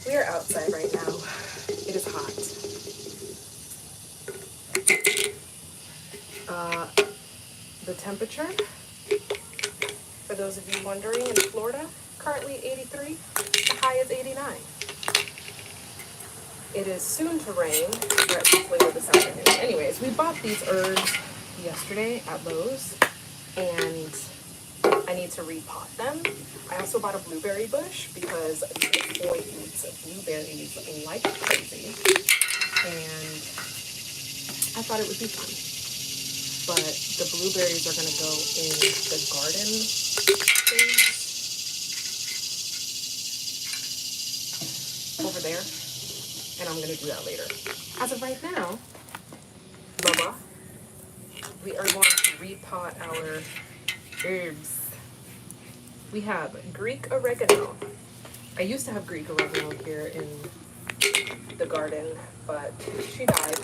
We are outside right now. It is hot. The temperature, for those of you wondering, in Florida, currently 83. The high is 89. It is soon to rain, but later this afternoon. Anyways, we bought these herbs yesterday at Lowe's, and I need to repot them. I also bought a blueberry bush because this boy eats blueberries like crazy, and I thought it would be fun. But the blueberries are going to go in the garden space over there, and I'm going to do that later. As of right now, Bubba, we are going to repot our herbs. We have Greek oregano. I used to have Greek oregano here in the garden, but she died,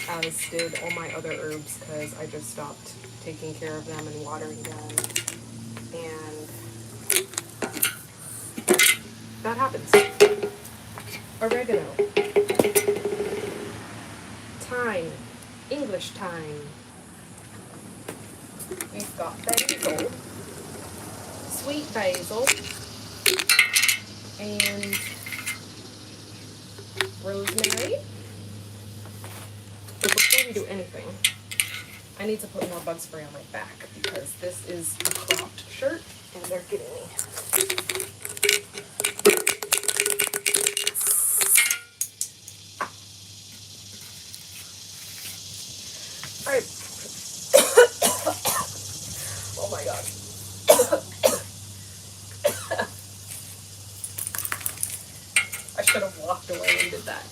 as did all my other herbs, because I just stopped taking care of them and watering them, and that happens. Oregano, thyme, English thyme. We've got basil, sweet basil, and rosemary. But before we do anything, I need to put more bug spray on my back because this is a cropped shirt and they're getting me. Alright. Oh my god. I should have walked away and did that.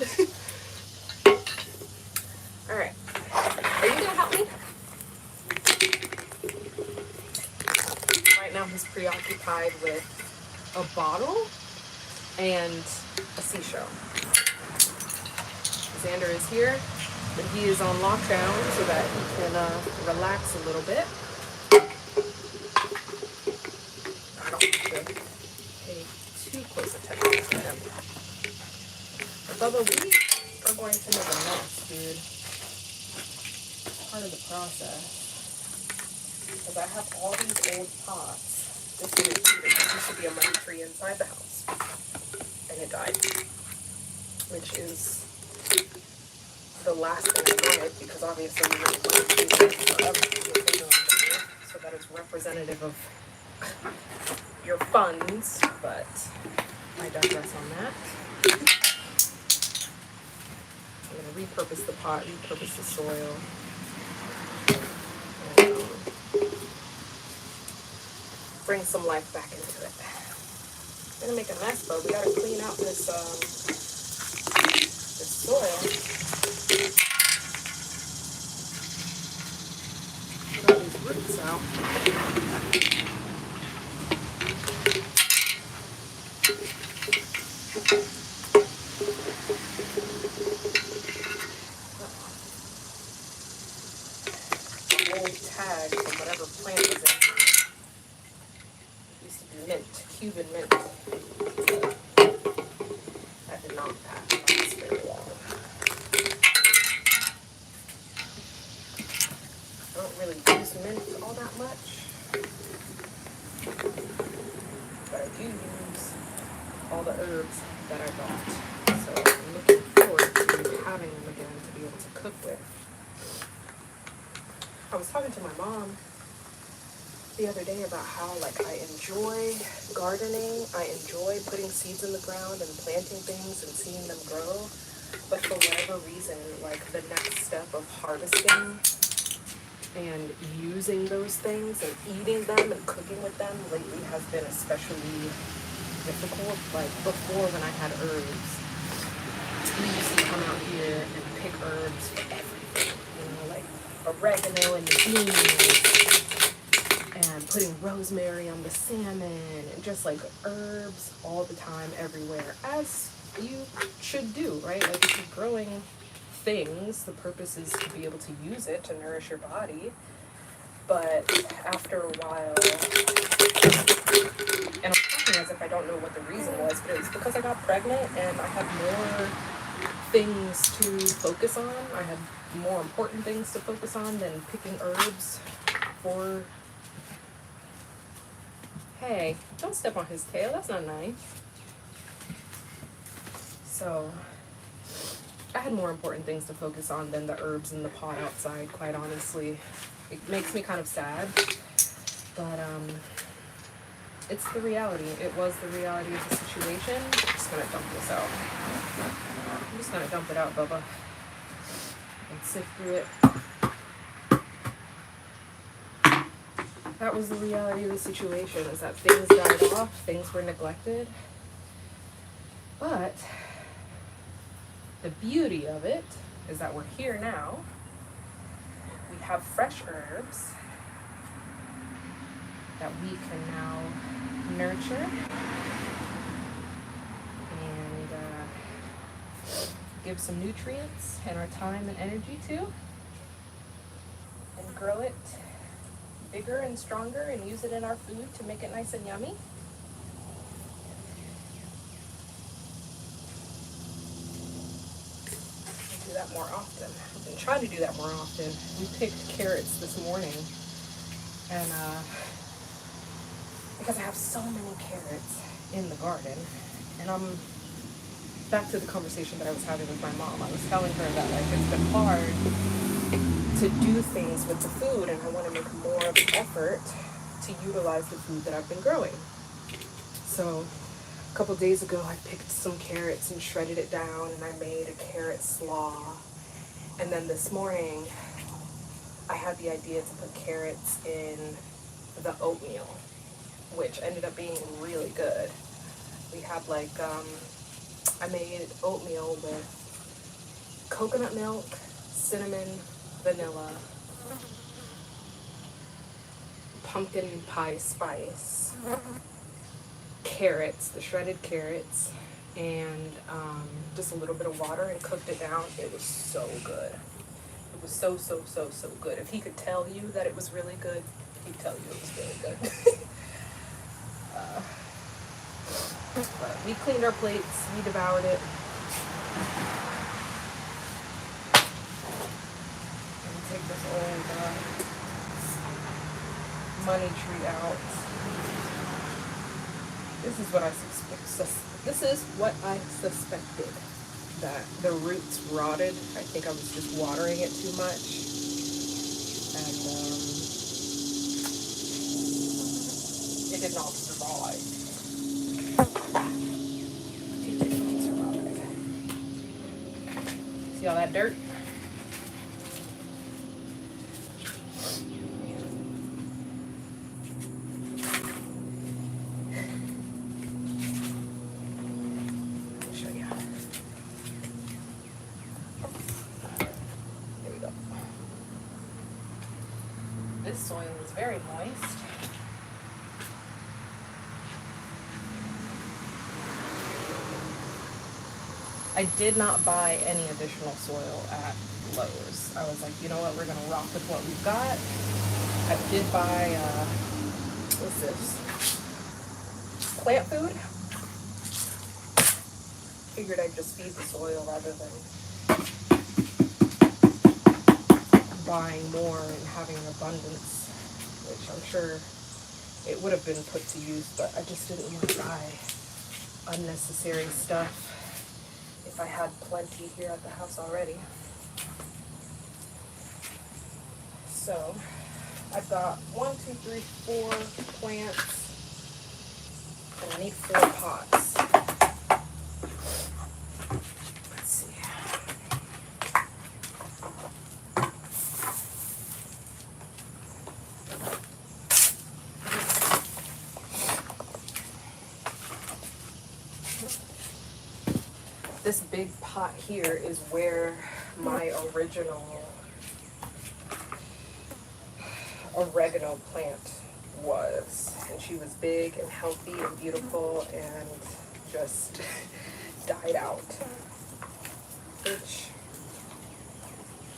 Alright. Are you gonna help me? Right now he's preoccupied with a bottle and a seashell. Xander is here, but he is on lockdown so that he can relax a little bit. I don't have to pay too close attention to him. But Bubba, we are going to make a mess, dude. Part of the process. Because I have all these old pots. This used to be a money tree inside the house. And it died. Which is the last thing I wanted, because obviously we really want to keep it forever. So that is representative of your funds, but I digress on that. I'm going to repurpose the pot, repurpose the soil. Bring some life back into it. I'm gonna make a mess, but we gotta clean out this this soil. Get all these roots out. Old tag from whatever plant was in here. Mint, Cuban mint. That did not last very long. I don't really use mint all that much, but I do use all the herbs that I bought. So I'm looking forward to having them again to be able to cook with. I was talking to my mom the other day about how I enjoy gardening. I enjoy putting seeds in the ground and planting things and seeing them grow. But for whatever reason, the next step of harvesting and using those things and eating them and cooking with them lately has been especially difficult. Before, when I had herbs, we used to come out here and pick herbs for everything. Oregano and the beans, and putting rosemary on the salmon, and just herbs all the time, everywhere, as you should do, right? If you're growing things, the purpose is to be able to use it to nourish your body. But after a while, and I'm acting as if I don't know what the reason was, but it was because I got pregnant and I had more things to focus on. I had more important things to focus on than picking herbs for... Hey, don't step on his tail. That's not nice. So I had more important things to focus on than the herbs in the pot outside, quite honestly. It makes me kind of sad, but it's the reality. It was the reality of the situation. I'm just gonna dump this out. I'm just gonna dump it out, Bubba, and sift through it. That was the reality of the situation, is that things died off, things were neglected. But the beauty of it is that we're here now. We have fresh herbs that we can now nurture and give some nutrients and our time and energy to, and grow it bigger and stronger and use it in our food to make it nice and yummy. Do that more often. I've been trying to do that more often. We picked carrots this morning, and because I have so many carrots in the garden, and I'm back to the conversation that I was having with my mom. I was telling her that like it's been hard to do things with the food, and I want to make more of an effort to utilize the food that I've been growing. So a couple days ago, I picked some carrots and shredded it down, and I made a carrot slaw. And then this morning, I had the idea to put carrots in the oatmeal, which ended up being really good. We had like, I made oatmeal with coconut milk, cinnamon, vanilla, pumpkin pie spice, carrots, the shredded carrots, and just a little bit of water, and cooked it down. It was so good. It was so good. If he could tell you that it was really good, he'd tell you it was really good. But we cleaned our plates, we devoured it. And take this old money tree out. This is what I suspected, that the roots rotted. I think I was just watering it too much, and it did not survive. It did not survive. See all that dirt? This soil is very moist. I did not buy any additional soil at Lowe's. I was like, you know what, we're gonna rock with what we've got. I did buy, what's this? Plant food. Figured I'd just feed the soil rather than buying more and having an abundance, which I'm sure it would have been put to use, but I just didn't want to buy unnecessary stuff if I had plenty here at the house already. So I've got 1, 2, 3, 4 plants, and I need 4 pots. Let's see. This big pot here is where my original oregano plant was, and she was big and healthy and beautiful and just died out, which,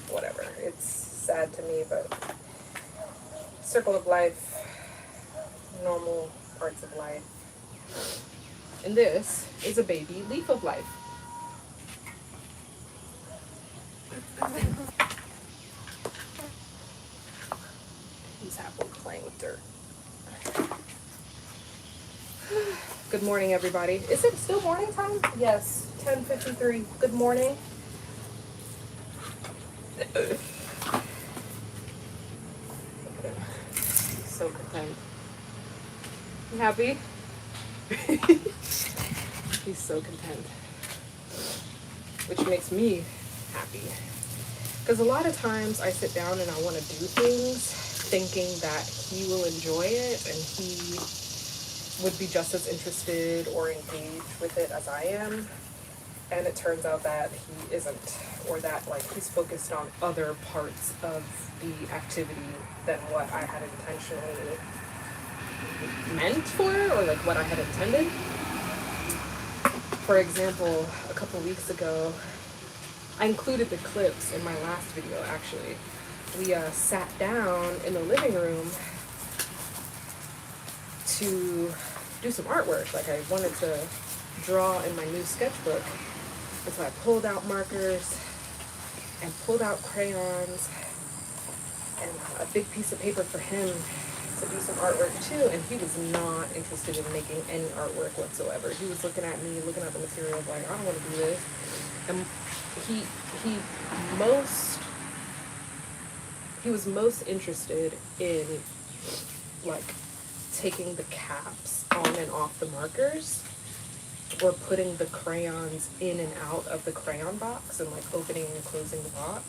whatever, it's sad to me, but circle of life, normal parts of life. And this is a baby leaf of life. He's happily playing with dirt. Good morning, everybody. Is it still morning time? Yes, 10:53. Good morning. So content. You happy? He's so content. Which makes me happy. Because a lot of times I sit down and I want to do things thinking that he will enjoy it and he would be just as interested or engaged with it as I am. And it turns out that he isn't, or that like he's focused on other parts of the activity than what I had intentionally meant for, or like what I had intended. For example, a couple weeks ago, I included the clips in my last video actually. We sat down in the living room to do some artwork. Like I wanted to draw in my new sketchbook. And so I pulled out markers and pulled out crayons and a big piece of paper for him to do some artwork too. And he was not interested in making any artwork whatsoever. He was looking at me, looking at the material, like, I don't want to do this. And he was most interested in like taking the caps on and off the markers, or putting the crayons in and out of the crayon box and like opening and closing the box.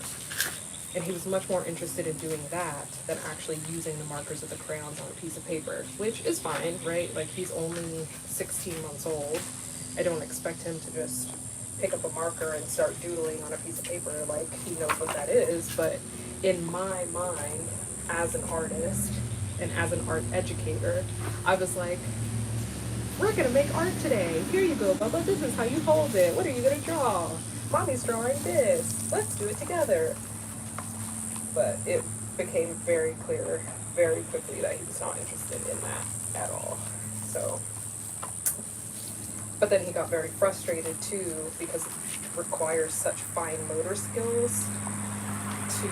And he was much more interested in doing that than actually using the markers of the crayons on a piece of paper, which is fine, right? Like he's only 16 months old. I don't expect him to just pick up a marker and start doodling on a piece of paper like he knows what that is. But in my mind, as an artist and as an art educator, I was like, we're gonna make art today. Here you go, Bubba. This is how you hold it. What are you gonna draw? Mommy's drawing this. Let's do it together. But it became very clear very quickly that he was not interested in that at all. So, but then he got very frustrated too, because it requires such fine motor skills to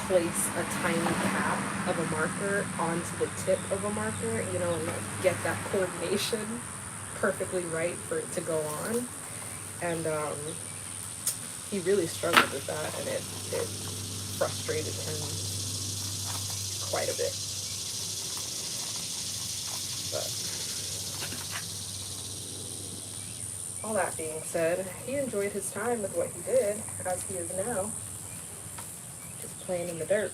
place a tiny cap of a marker onto the tip of a marker, you know, and like get that coordination perfectly right for it to go on. And he really struggled with that, and it frustrated him quite a bit. But all that being said, he enjoyed his time with what he did, as he is now, just playing in the dirt.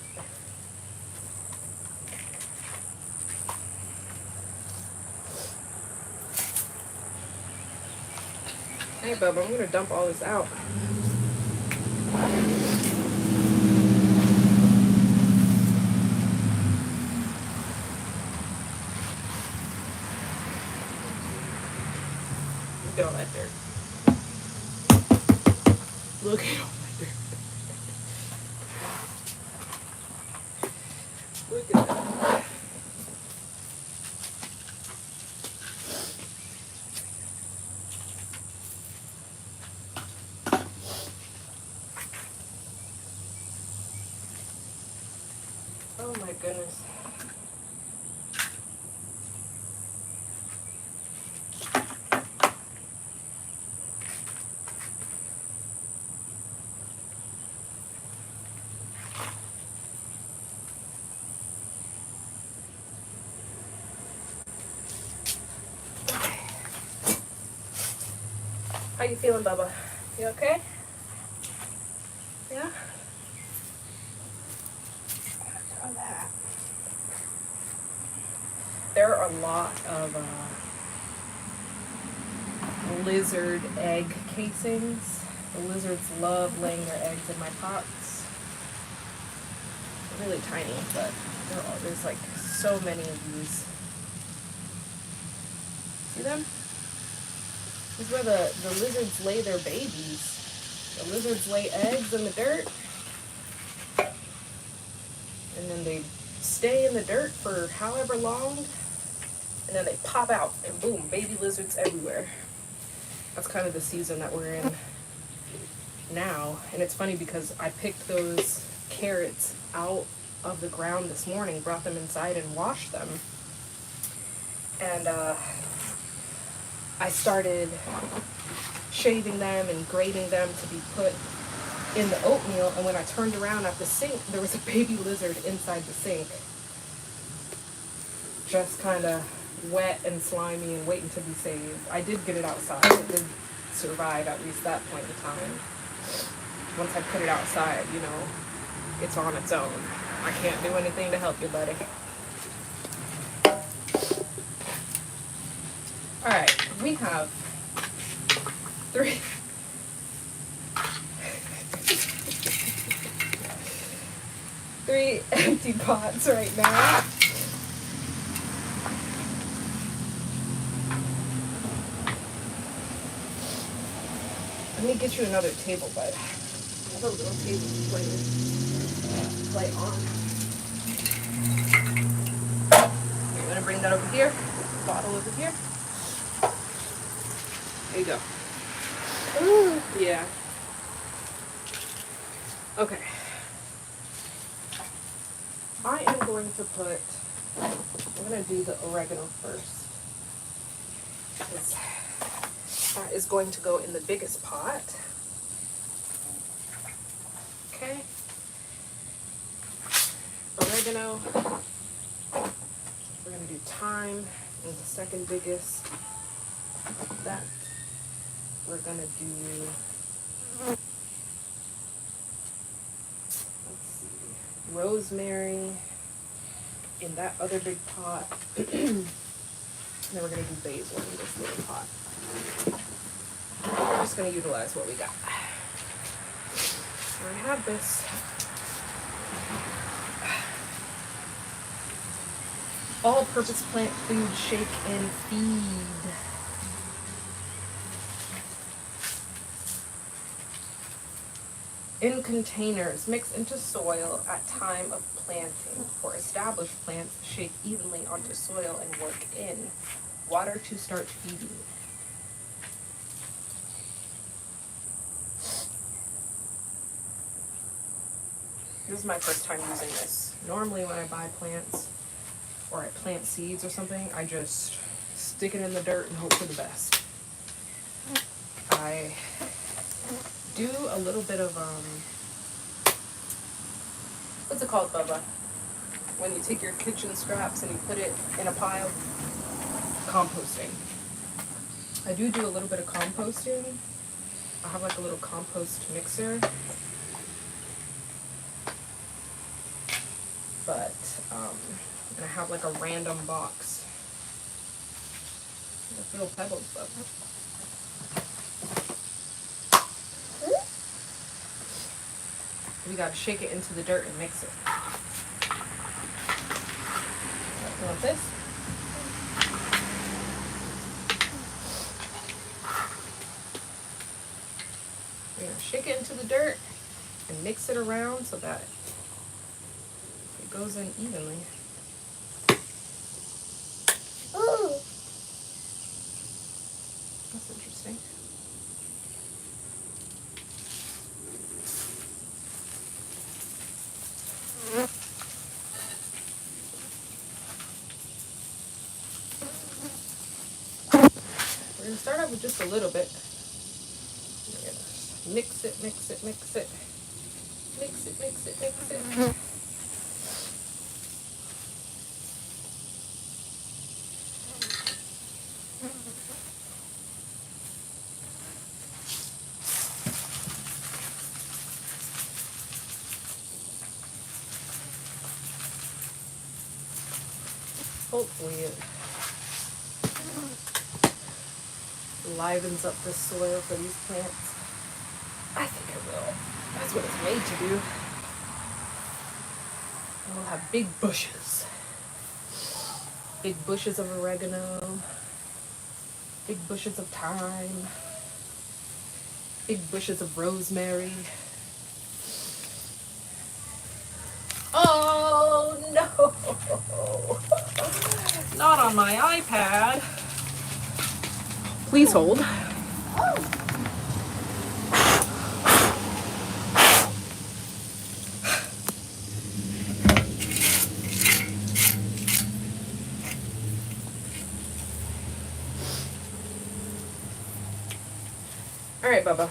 Hey, Bubba, I'm gonna dump all this out. Look at all that dirt. Look at all that dirt. Look at that. Oh my goodness. How you feeling, Bubba? You okay? Yeah? Try that. There are a lot of lizard egg casings. The lizards love laying their eggs in my pots. They're really tiny, but there's like so many of these. See them? This is where the lizards lay their babies. The lizards lay eggs in the dirt, and then they stay in the dirt for however long and then they pop out, and boom, baby lizards everywhere. That's kind of the season that we're in now. And it's funny because I picked those carrots out of the ground this morning, brought them inside and washed them. And I started shaving them and grating them to be put in the oatmeal, and when I turned around at the sink, there was a baby lizard inside the sink, just kind of wet and slimy and waiting to be saved. I did get it outside. It did survive at least that point in time. Once I put it outside, you know, it's on its own. I can't do anything to help you, buddy. All right, we have three empty pots right now. Let me get you another table, bud. I have a little table to play on. You're gonna bring that over here. Bottle over here. There you go. Ooh. Yeah. Okay. I am going to put, I'm going to do the oregano first. That is going to go in the biggest pot. Okay. Oregano. We're going to do thyme in the second biggest. That we're going to do, let's see, rosemary in that other big pot. And then we're going to do basil in this little pot. We're just going to utilize what we got. So I have this all-purpose plant food shake and feed. In containers, mix into soil at time of planting. For established plants, shake evenly onto soil and work in. Water to start feeding. This is my first time using this. Normally when I buy plants or I plant seeds or something, I just stick it in the dirt and hope for the best. I do a little bit of, what's it called, Bubba? When you take your kitchen scraps and you put it in a pile? Composting. I do a little bit of composting. I have like a little compost mixer. But, and I have like a random box. There's little pebbles, Bubba. We gotta shake it into the dirt and mix it. You want this? We're gonna shake it into the dirt and mix it around so that it goes in evenly. Ooh. That's interesting. We're going to start out with just a little bit. We're going to mix it, mix it, mix it. Mix it, mix it, mix it. Hopefully it livens up the soil for these plants. I think it will. That's what it's made to do. And we'll have big bushes. Big bushes of oregano. Big bushes of thyme. Big bushes of rosemary. Oh no! Not on my iPad. Please hold. All right, Bubba.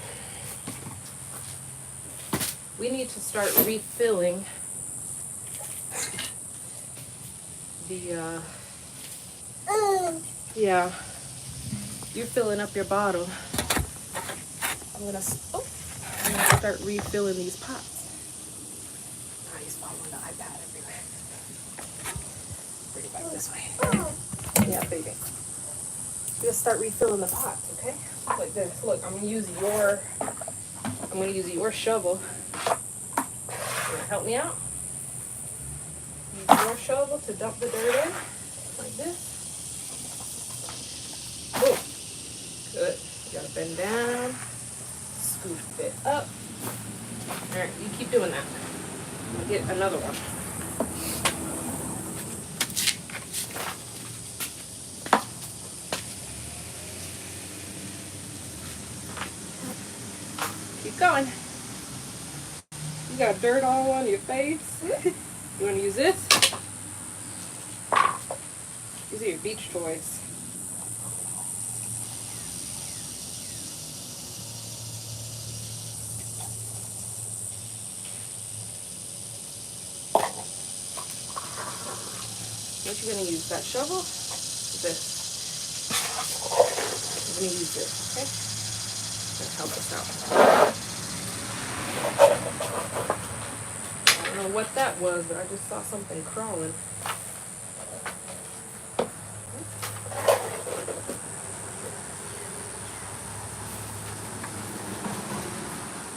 We need to start refilling the, yeah, you're filling up your bottle. I'm gonna start refilling these pots. Now he's following the iPad everywhere. Bring it back this way. Yeah, baby. We're gonna start refilling the pots, okay? Like this. Look, I'm gonna use your shovel. You wanna help me out? Use your shovel to dump the dirt in, like this. Oh, good. You gotta bend down, scoop it up. All right, you keep doing that. I'll get another one. Keep going. You got dirt all on your face. You want to use this? These are your beach toys. What you gonna use? That shovel? This. I'm gonna use this, okay? Gonna help us out. I don't know what that was, but I just saw something crawling.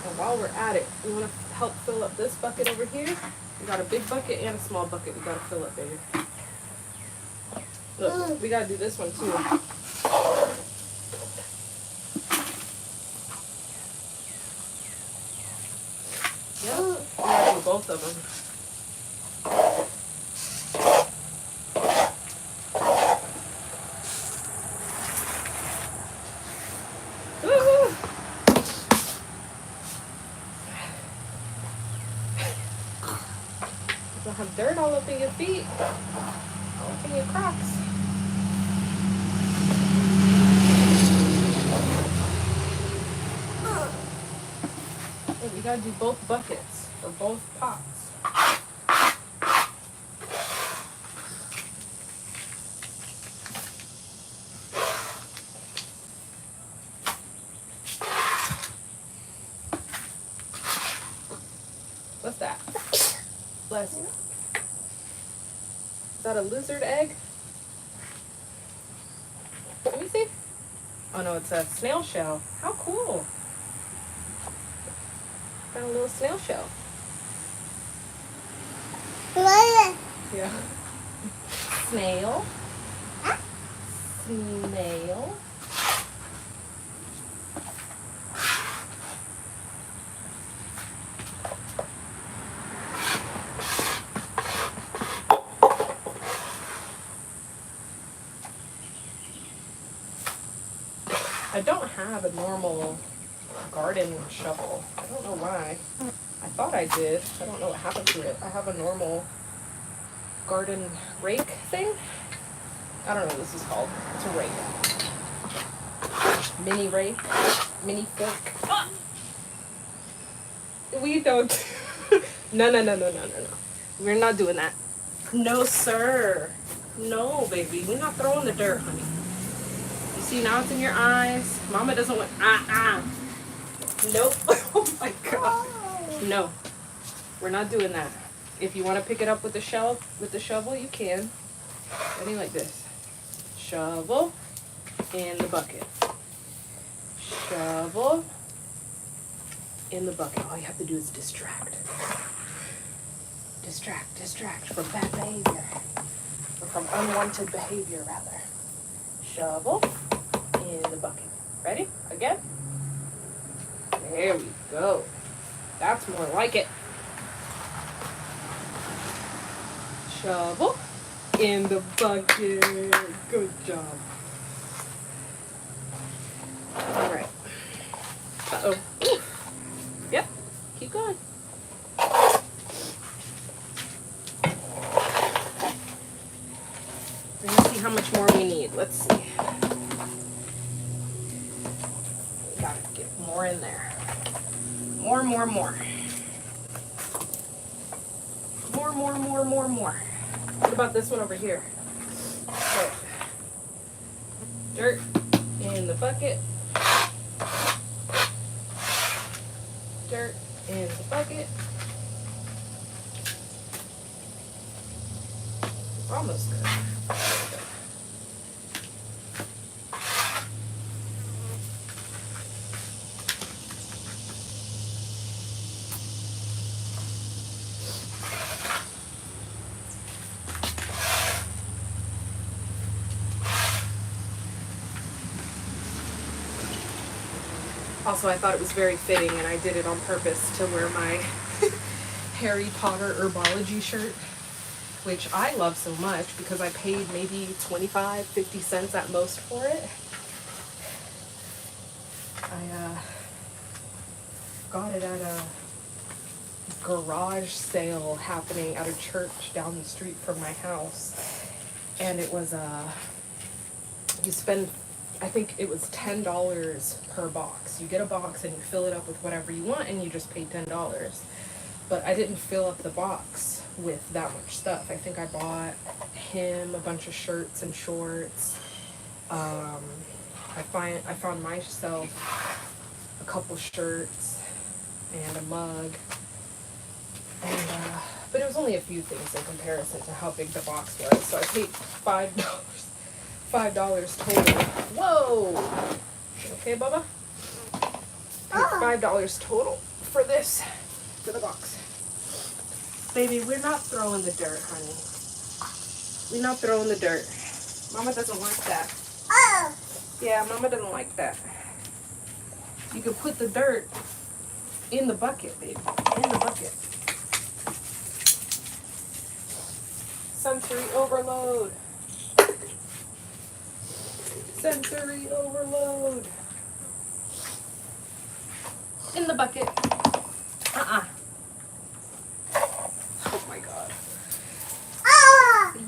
And while we're at it, we want to help fill up this bucket over here. We got a big bucket and a small bucket we gotta fill up, baby. Look, we gotta do this one too. Yep, we gotta do both of them. Woo-hoo. You'll have dirt all up in your feet, all up in your Crocs. We gotta do both buckets or both pots. What's that? Bless you. Is that a lizard egg? Let me see. Oh no, it's a snail shell. How cool. Got a little snail shell. Yeah. Snail. Snail. I don't have a normal garden shovel. I don't know why. I thought I did. I don't know what happened to it. I have a normal garden rake thing. I don't know what this is called. It's a rake. Mini rake. Mini fork. Ah! We don't. No. We're not doing that. No, sir. No, baby. We're not throwing the dirt, honey. You see, now it's in your eyes. Mama doesn't want. Nope. Oh my God. No. We're not doing that. If you want to pick it up with the shovel, you can. Ready, like this. Shovel in the bucket. Shovel in the bucket. All you have to do is distract. Distract from bad behavior. Or from unwanted behavior, rather. Shovel in the bucket. Ready? Again? There we go. That's more like it. Shovel in the bucket. Good job. All right. Uh-oh. Ooh. Yep. Keep going. We're gonna see how much more we need. Let's see. We gotta get more in there. More. More. What about this one over here? Okay. Dirt in the bucket. Dirt in the bucket. It's almost good. Also, I thought it was very fitting, and I did it on purpose to wear my Harry Potter herbology shirt, which I love so much because I paid maybe 25, 50 cents at most for it. I got it at a garage sale happening at a church down the street from my house, and it was you spend, I think it was $10 per box. You get a box and you fill it up with whatever you want, and you just pay $10. But I didn't fill up the box with that much stuff. I think I bought him a bunch of shirts and shorts. I found myself a couple shirts and a mug. And but it was only a few things in comparison to how big the box was. So I paid $5 total. Whoa! Okay, Bubba? Paid $5 total for this, for the box. Baby, we're not throwing the dirt, honey. We're not throwing the dirt. Mama doesn't like that. Yeah, Mama doesn't like that. You can put the dirt in the bucket, baby. In the bucket. Sensory overload. Sensory overload. In the bucket. Oh my God.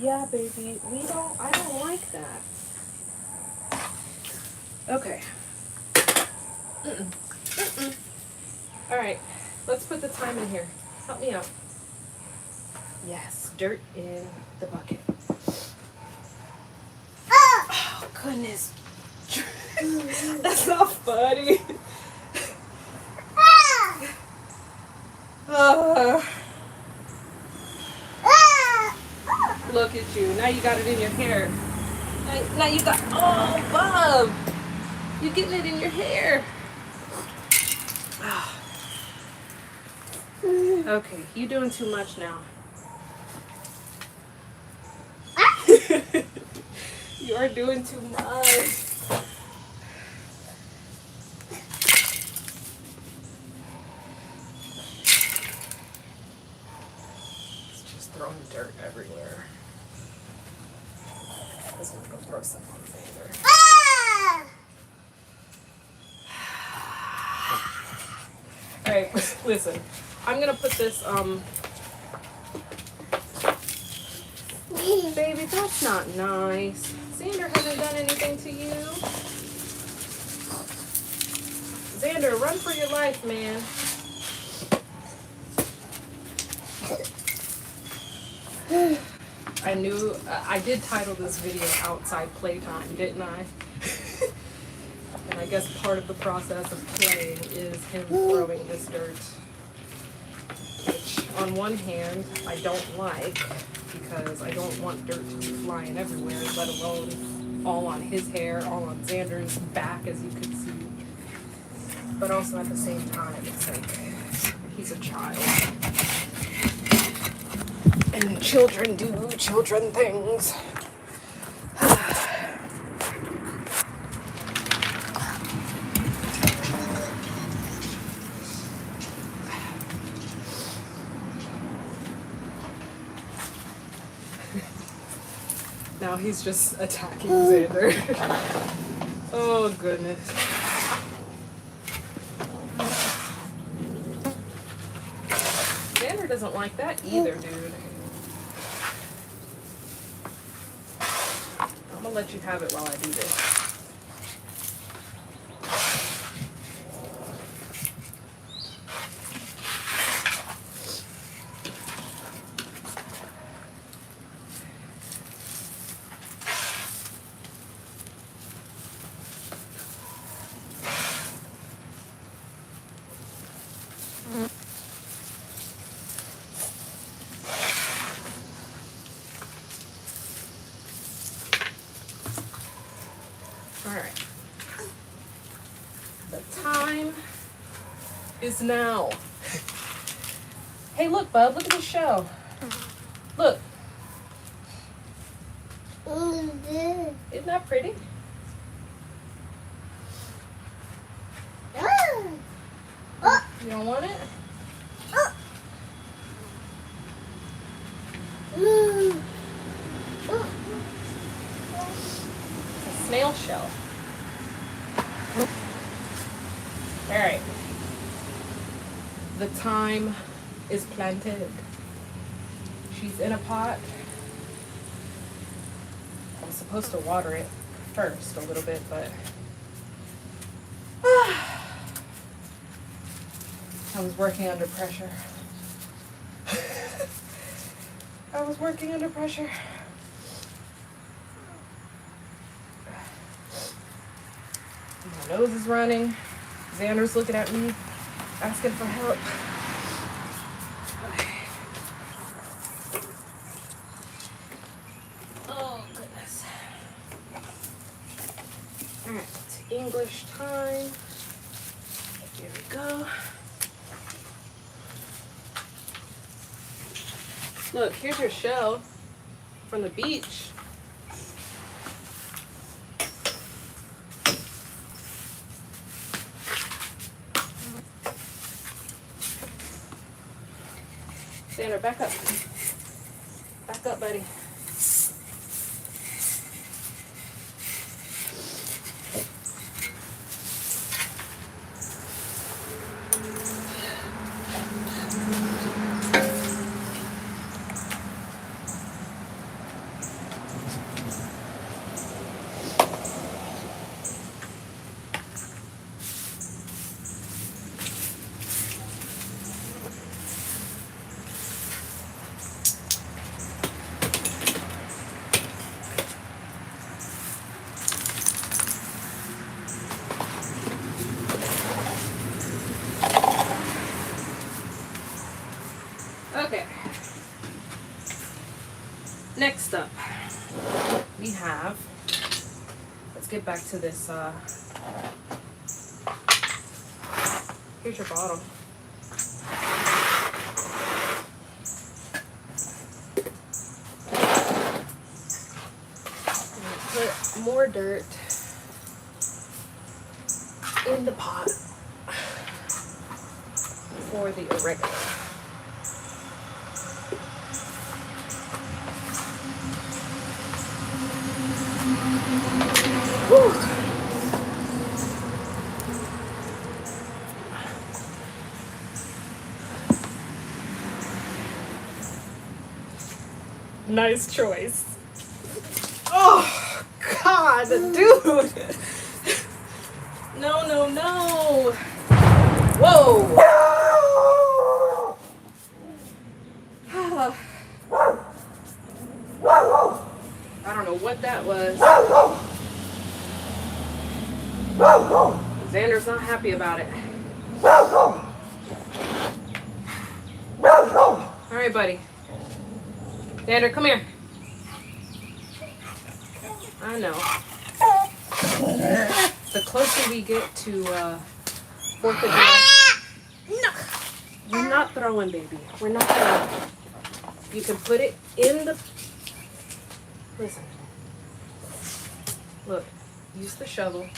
Yeah, baby. I don't like that. Okay. All right. Let's put the thyme in here. Help me out. Yes, dirt in the bucket. Oh, goodness. That's not funny. Look at you. Now you got it in your hair. Now you got... Oh, Bob! You're getting it in your hair. Okay, you doing too much now. You are doing too much. It's just throwing dirt everywhere. I was gonna go throw some on Xander. Alright, listen. I'm gonna put this, baby, that's not nice. Xander hasn't done anything to you. Xander, run for your life, man. I did title this video Outside Playtime, didn't I? And I guess part of the process of playing is him throwing this dirt. Which, on one hand, I don't like, because I don't want dirt to be flying everywhere, let alone all on his hair, all on Xander's back, as you can see. But also at the same time, it's like, he's a child. And children do children things. now he's just attacking Xander. Oh, goodness. Xander doesn't like that either, dude. I'm gonna let you have it while I do this. Alright. The time is now. Hey, look, bub. Look at this show. Look. Isn't that pretty? You don't want it? It's a snail shell. Alright. The thyme is planted. She's in a pot. I'm supposed to water it first a little bit, but I was working under pressure. I was working under pressure. My nose is running. Xander's looking at me, asking for help. Oh, goodness. All right, English time. Here we go. Look, here's your shell from the beach. Xander, back up. Back up, buddy. Okay. Next up, we have, let's get back to this, here's your bottle. I'm gonna put more dirt in the pot for the oregano. Woo. Nice choice. Oh, God, dude. No, no, no. Whoa. I don't know what that was. Xander's not happy about it. All right, buddy. Xander, come here. I know. The closer we get to 4th of July. No. We're not throwing, baby. We're not throwing. You can put it in the... Listen. Look. Use the shovel.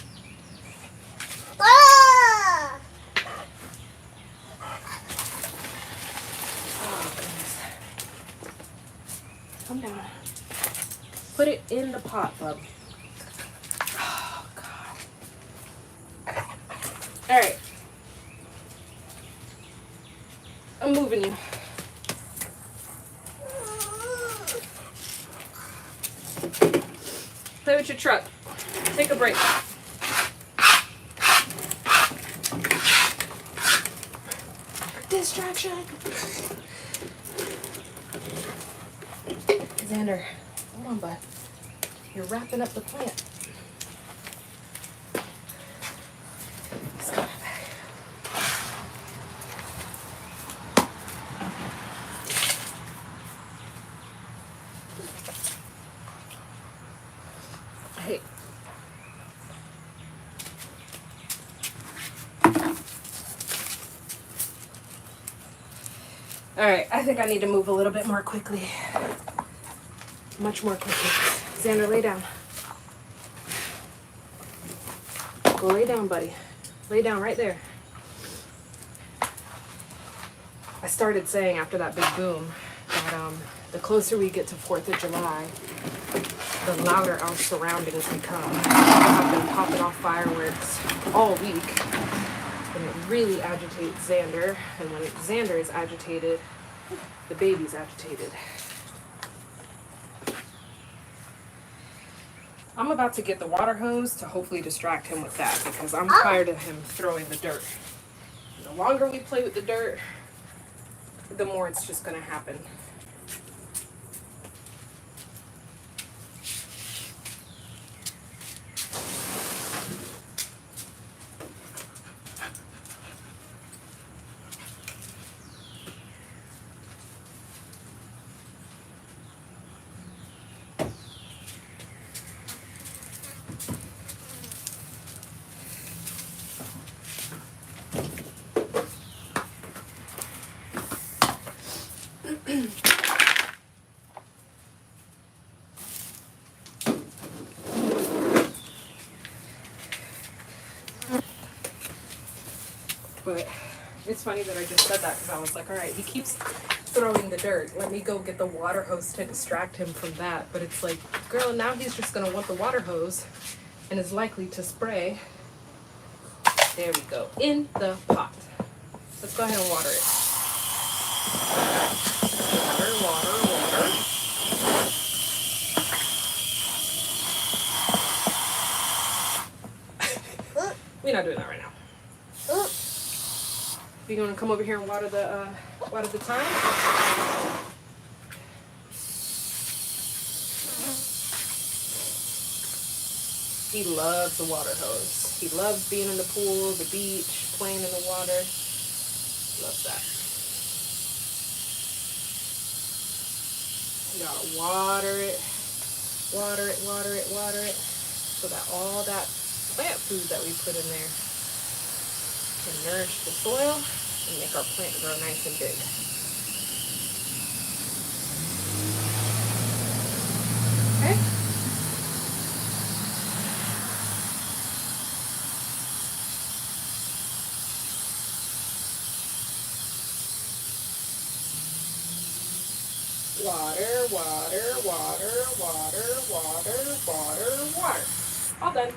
Oh, goodness. Come down. Put it in the pot, bub. Oh, God. All right. I'm moving you. Play with your truck. Take a break. Distraction. Xander, hold on, bud. You're wrapping up the plant. Hey. All right, I think I need to move a little bit more quickly. Much more quickly. Xander, lay down. Go lay down, buddy. Lay down right there. I started saying after that big boom that the closer we get to 4th of July, the louder our surroundings become. I've been popping off fireworks all week, and it really agitates Xander, and when Xander is agitated, the baby's agitated. I'm about to get the water hose to hopefully distract him with that, because I'm tired of him throwing the dirt. The longer we play with the dirt, the more it's just going to happen. But it's funny that I just said that, because I was like, all right, he keeps throwing the dirt. Let me go get the water hose to distract him from that. But it's like, girl, now he's just going to want the water hose and is likely to spray. There we go. In the pot. Let's go ahead and water it. Water, water, water. We're not doing that right now. You gonna come over here and water the thyme? He loves the water hose. He loves being in the pool, the beach, playing in the water. Loves that. You gotta water it, water it, water it, water it, so that all that plant food that we put in there can nourish the soil and make our plant grow nice and big. Okay? Water, water, water, water, water, water, water. All done.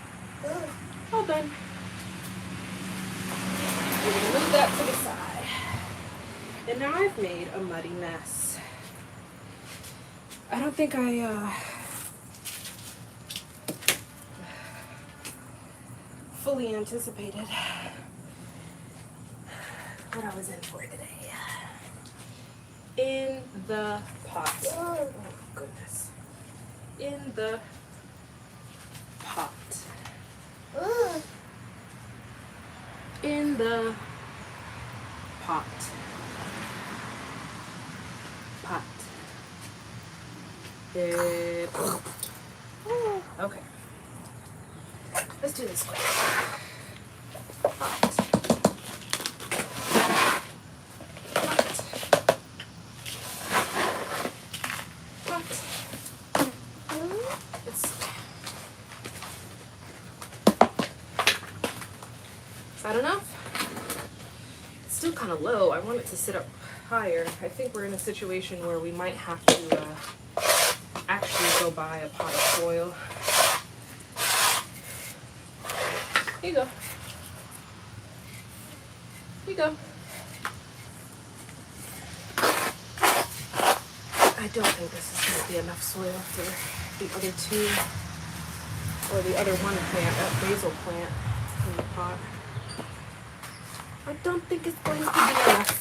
All done. We're going to move that to the side. And now I've made a muddy mess. I don't think I fully anticipated what I was in for today. In the pot. Oh, goodness. In the pot. In the pot. Pot. Okay. Let's do this quick. Pot. Is that enough? It's still kind of low. I want it to sit up higher. I think we're in a situation where we might have to actually go buy a pot of soil. Here you go. Here you go. I don't think this is going to be enough soil for the other two, or the other one plant, that basil plant in the pot. I don't think it's going to be enough.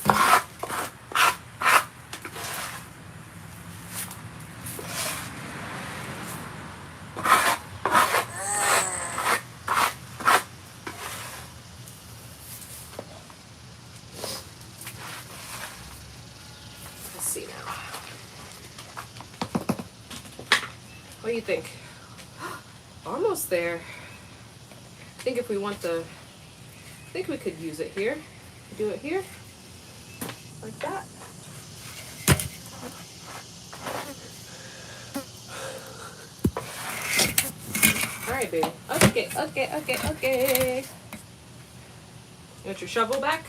Let's see now. What do you think? Almost there. I think if we want the, I think we could use it here. Do it here, like that. All right, baby. Okay. You want your shovel back?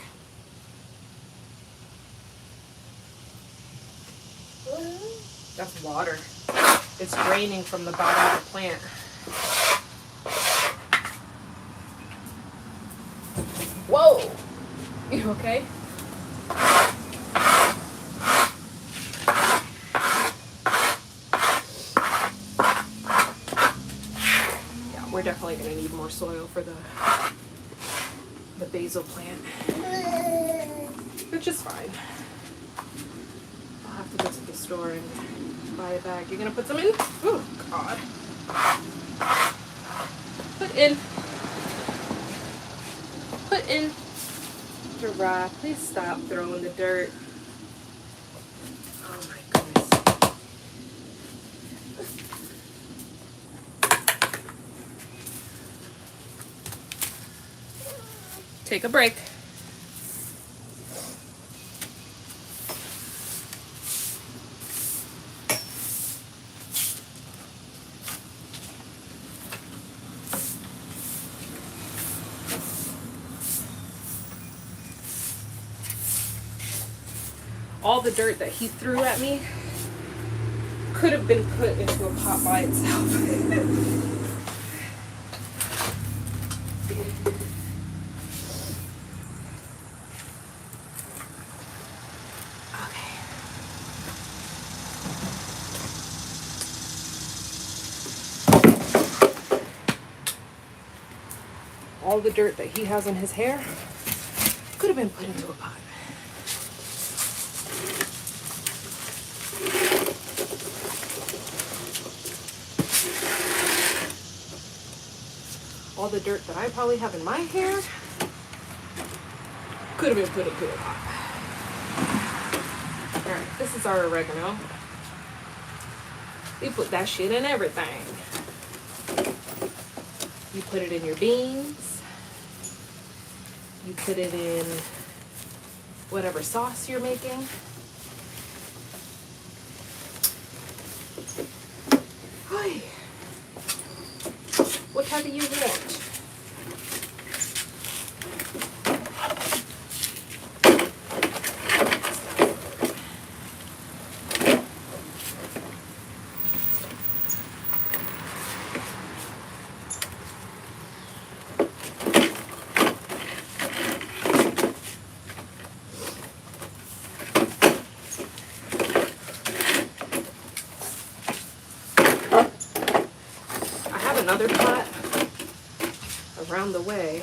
That's water. It's draining from the bottom of the plant. Whoa! You okay? Yeah, we're definitely going to need more soil for the basil plant, which is fine. I'll have to go to the store and buy a bag. You're going to put some in? Oh, God. Put in. Put in. Gerard, please stop throwing the dirt. Oh my goodness. Take a break. All the dirt that he threw at me could have been put into a pot by itself. All the dirt that he has in his hair could have been put into a pot. All the dirt that I probably have in my hair could have been put into a pot. Alright, this is our oregano. We put that shit in everything. You put it in your beans. You put it in whatever sauce you're making. Hi. What type do you want? Another pot around the way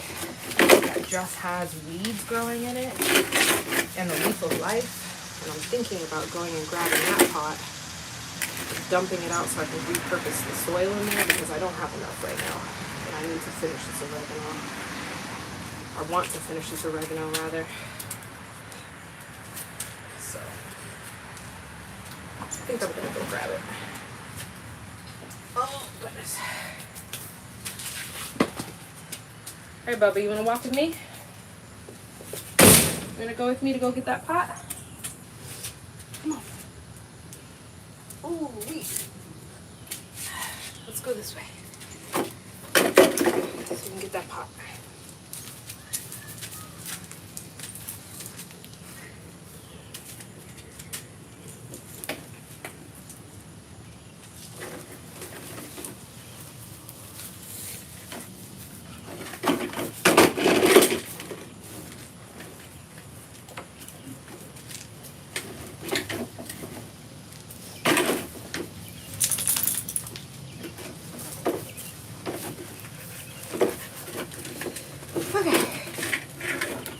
that just has weeds growing in it and the leaf of life, and I'm thinking about going and grabbing that pot, dumping it out so I can repurpose the soil in there, because I don't have enough right now and I need to finish this oregano, or want to finish this oregano rather. So I think I'm gonna go grab it. Oh goodness. Alright, Bubba, you want to walk with me? You want to go with me to go get that pot? Come on. Ooh, let's go this way. So we can get that pot.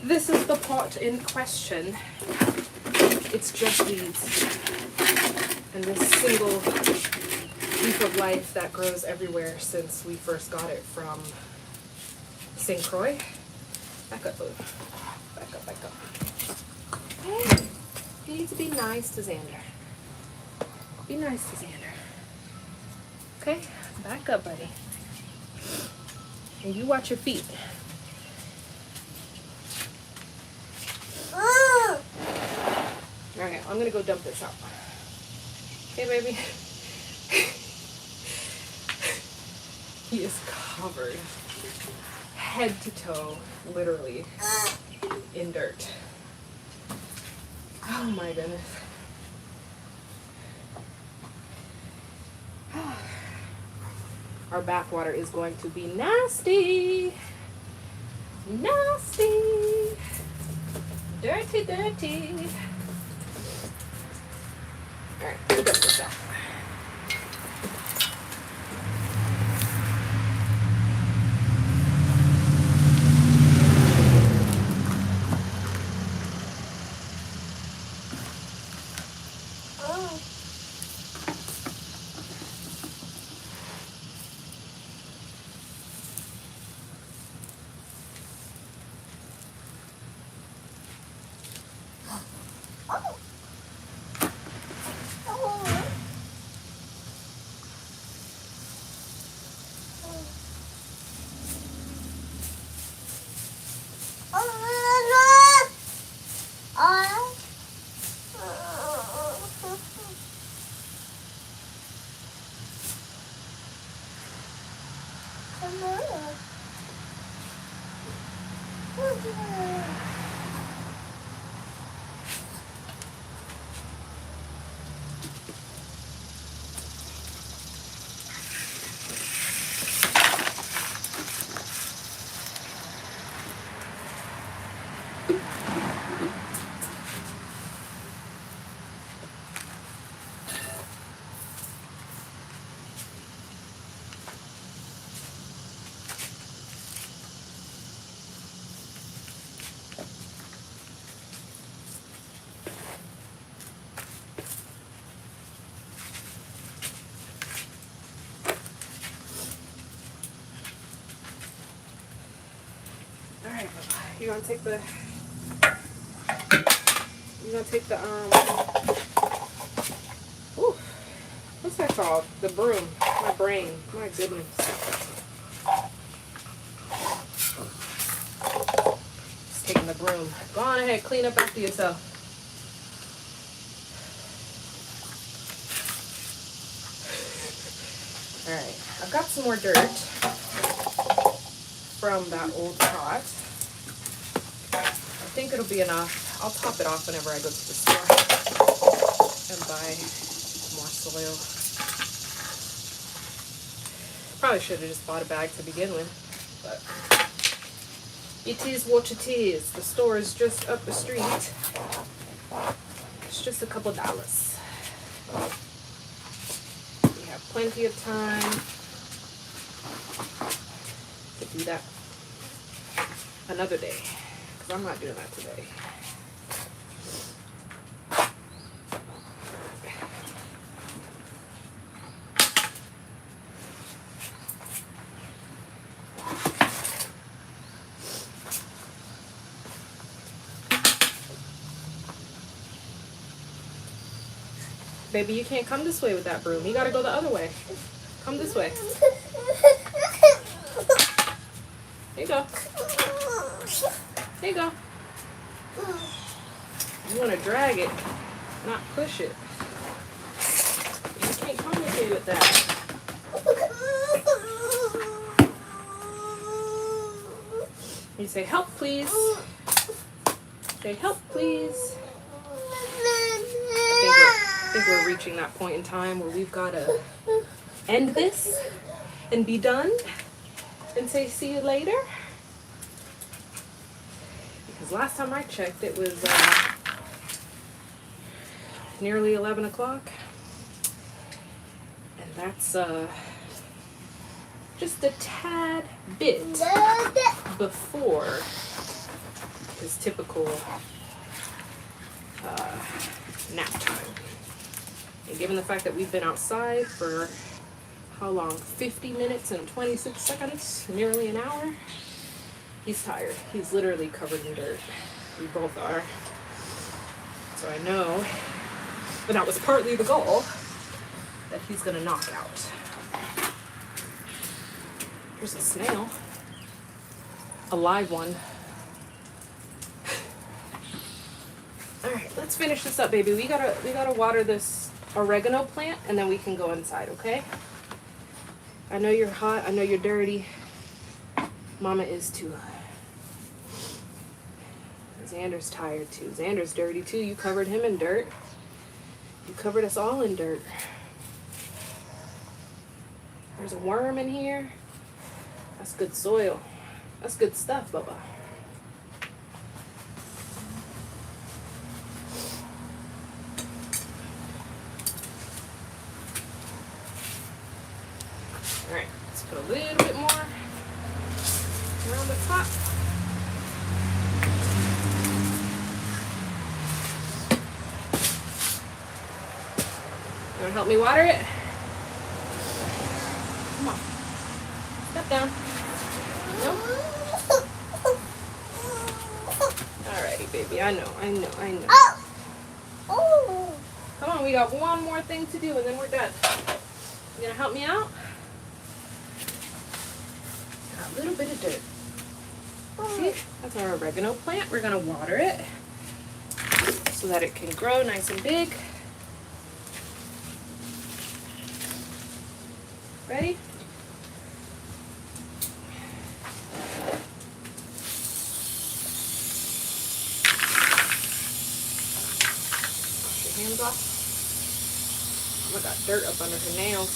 This is the pot in question. It's just weeds. And this single leaf of life that grows everywhere since we first got it from St. Croix. Back up, boo. Back up, back up. Hey, you need to be nice to Xander. Be nice to Xander. Okay, back up, buddy. And you watch your feet. Alright, I'm gonna go dump this out. Okay, baby. He is covered, head to toe, literally, in dirt. Oh my goodness. Our bathwater is going to be nasty. Nasty. Dirty, dirty. Alright, we'll dump this out. Alright, you're gonna take the ooh, what's that called? The broom. My brain. My goodness. Just taking the broom. Go on ahead, clean up after yourself. Alright, I've got some more dirt from that old pot. I think it'll be enough. I'll top it off whenever I go to the store and buy more soil. Probably should have just bought a bag to begin with, but it is what it is. The store is just up the street. It's just a couple dollars. We have plenty of time to do that another day, because I'm not doing that today. Baby, you can't come this way with that broom. You gotta go the other way. Come this way. Here you go. Here you go. You want to drag it, not push it. You can't communicate with that. You say, help, please. Say, help, please. I think we're reaching that point in time where we've got to end this and be done and say, see you later. Because last time I checked, it was nearly 11 o'clock. And that's just a tad bit before. Because typical nap time. And given the fact that we've been outside for how long? 50 minutes and 26 seconds, nearly an hour. He's tired. He's literally covered in dirt. We both are. So I know, but that was partly the goal, that he's gonna knock out. Here's a snail. A live one. Alright, let's finish this up, baby. We gotta water this oregano plant and then we can go inside, okay? I know you're hot, I know you're dirty. Mama is too. Xander's tired too. Xander's dirty too. You covered him in dirt. You covered us all in dirt. There's a worm in here. That's good soil. That's good stuff, Bubba. Alright, let's put a little bit more around the top. You wanna help me water it? Come on. Step down. No? Alrighty, baby. I know. Come on, we got one more thing to do and then we're done. You gonna help me out? Got a little bit of dirt. See? That's our oregano plant. We're gonna water it so that it can grow nice and big. Ready? Wash your hands off. Oh, I got dirt up under her nails.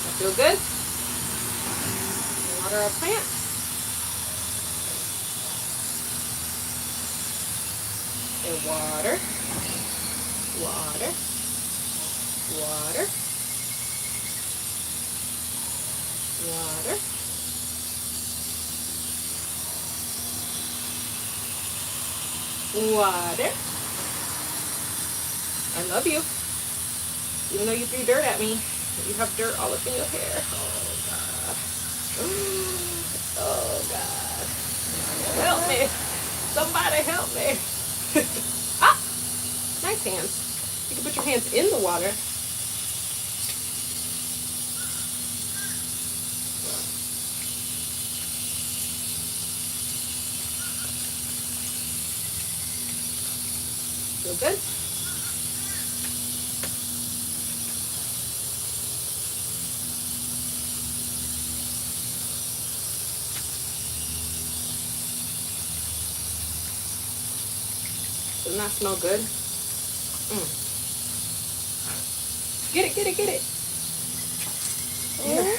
That feel good? Water our plant. And water, water, water, water. Water. I love you. Even though you threw dirt at me, you have dirt all up in your hair. Oh, God. Oh, God. Help me. Somebody help me. Ah! Nice hands. You can put your hands in the water. Feel good? Doesn't that smell good? Get it, get it, get it. Here.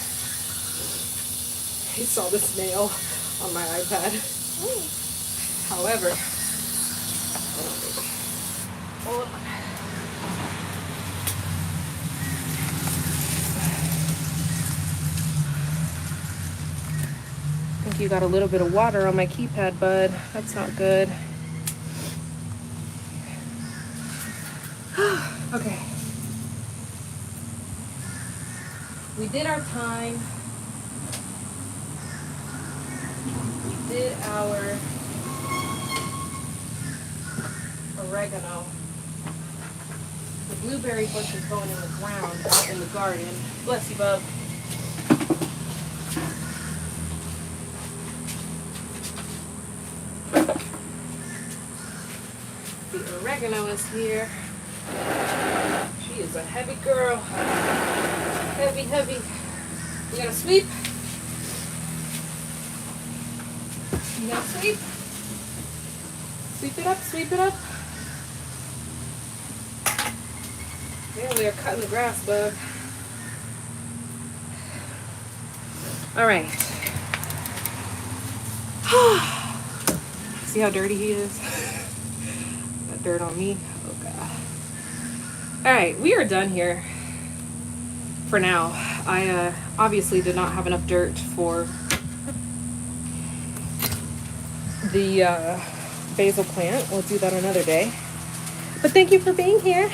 He saw the snail on my iPad. However, hold on. I think you got a little bit of water on my keypad, bud. That's not good. Okay. We did our time. We did our oregano. The blueberry bush is going in the ground out in the garden. Bless you, bub. The oregano is here. She is a heavy girl. Heavy, heavy. You gonna sweep? You gonna sweep? Sweep it up, sweep it up. Yeah, we are cutting the grass, bud. All right. See how dirty he is? Got dirt on me. Oh, God. All right, we are done here. for now. I obviously did not have enough dirt for the basil plant. We'll do that another day. But thank you for being here.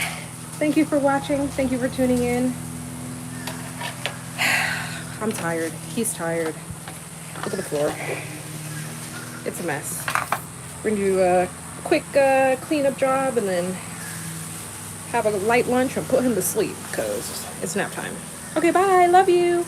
Thank you for watching. Thank you for tuning in. I'm tired. He's tired. Look at the floor. It's a mess. We're gonna do a quick cleanup job and then have a light lunch and put him to sleep because it's nap time. Okay, bye. Love you.